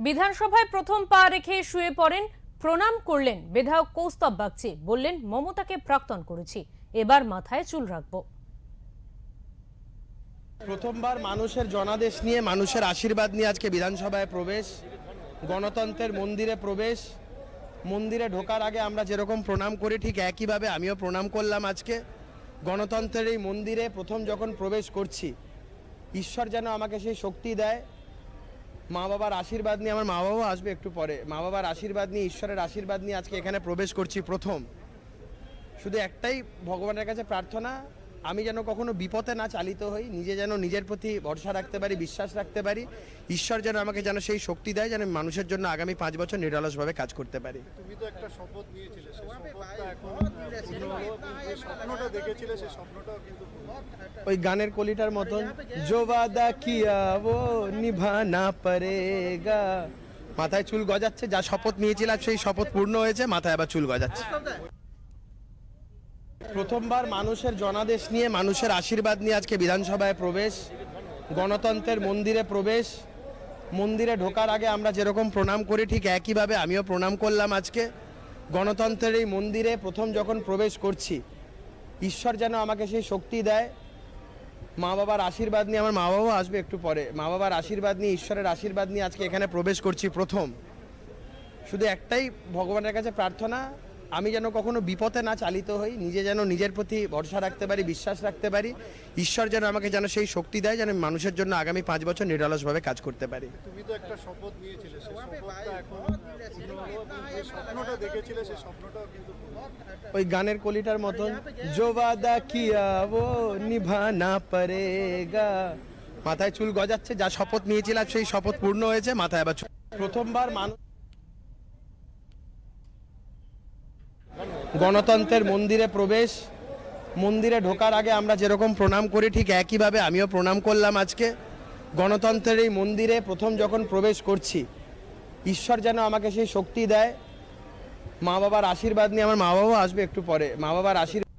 বিধানসভায় প্রথম পা রেখে শুয়ে পড়েন, প্রণাম করলেন বিধায়ক কৌস্তব বাগচি। বললেন, মমতাকে প্রাক্তন করেছি, এবার মাথায় চুল রাখবো। প্রথমবার মানুষের জনাদেশ নিয়ে, মানুষের আশীর্বাদ নিয়ে আজকে বিধানসভায় প্রবেশ, গণতন্ত্রের মন্দিরে প্রবেশ। মন্দিরে ঢোকার আগে আমরা যেরকম প্রণাম করি, ঠিক একইভাবে আমিও প্রণাম করলাম। আজকে গণতন্ত্রের এই মন্দিরে প্রথম যখন প্রবেশ করছি, ঈশ্বর যেন আমাকে সেই শক্তি দেয়। মা বাবার আশীর্বাদ নিয়ে, আমার মা বাবাও আসবে একটু পরে, মা বাবার আশীর্বাদ নিয়ে, ঈশ্বরের আশীর্বাদ নিয়ে আজকে এখানে প্রবেশ করছি প্রথম। শুধু একটাই ভগবানের কাছে প্রার্থনা, আমি যেন কখনো বিপদে না চালিত হই, নিজে যেন নিজের প্রতি ভরসা রাখতে পারি, বিশ্বাস রাখতে পারি। ঈশ্বর যেন আমাকে যেন সেই শক্তি দেয়, যেন মানুষের জন্য আগামী 5 বছর নিরলসভাবে কাজ করতে পারি। তুমি তো একটা শপথ নিয়েছিলে, সেই শপথটা এখন পূর্ণ হলো। যে স্বপ্নটা দেখেছিলে সেই স্বপ্নটাও কিন্তু ওই গানের কলিটার মতন, জো ওয়াদা কিয়া ও নিভানা পড়েগা। মাথায় চুল গজাচ্ছে, যা শপথ নিয়েছিলাম সেই শপথ পূর্ণ হয়েছে, মাথায় আবার চুল গজাচ্ছে। প্রথমবার মানুষের জনাদেশ নিয়ে, মানুষের আশীর্বাদ নিয়ে আজকে বিধানসভায় প্রবেশ, গণতন্ত্রের মন্দিরে প্রবেশ। মন্দিরে ঢোকার আগে আমরা যেরকম প্রণাম করি, ঠিক একইভাবে আমিও প্রণাম করলাম। আজকে গণতন্ত্রের এই মন্দিরে প্রথম যখন প্রবেশ করছি, ঈশ্বর যেন আমাকে সেই শক্তি দেয়। মা বাবার আশীর্বাদ নিয়ে, আমার মা বাবাও আসবে একটু পরে, মা বাবার আশীর্বাদ নিয়ে, ঈশ্বরের আশীর্বাদ নিয়ে আজকে এখানে প্রবেশ করছি প্রথম। শুধু একটাই ভগবানের কাছে প্রার্থনা, আমি যেন কখনো বিপদে না চালিত হই, নিজে যেন নিজের প্রতি ভরসা রাখতে পারি, বিশ্বাস রাখতে পারি। ঈশ্বর যেন আমাকে যেন সেই শক্তি দেয়, যেন মানুষের জন্য আগামী 5 বছর নিরলসভাবে কাজ করতে পারি। তুমি তো একটা শপথ নিয়েছিলে, সেই শপথটা এখন পূর্ণ হলো। যে স্বপ্নটা দেখেছিলে সেই স্বপ্নটাও কিন্তু ওই গানের কলিটার মতন, জো ওয়াদা কিয়া ও নিভানা পড়েগা। মাথায় চুল গজাচ্ছে, যা শপথ নিয়েছিলাম সেই শপথ পূর্ণ হয়েছে, মাথায় আবার চুল। প্রথমবার মানুষ গণতন্ত্রের মন্দিরে প্রবেশ, মন্দিরে ঢোকার আগে আমরা যেরকম প্রণাম করি, ঠিক একইভাবে আমিও প্রণাম করলাম। আজকে গণতন্ত্রের এই মন্দিরে প্রথম যখন প্রবেশ করছি, ঈশ্বর যেন আমাকে সেই শক্তি দেয়। মা বাবার আশীর্বাদ নিয়ে, আমার মা বাবাও আসবে একটু পরে, মা বাবার আশীর্বাদ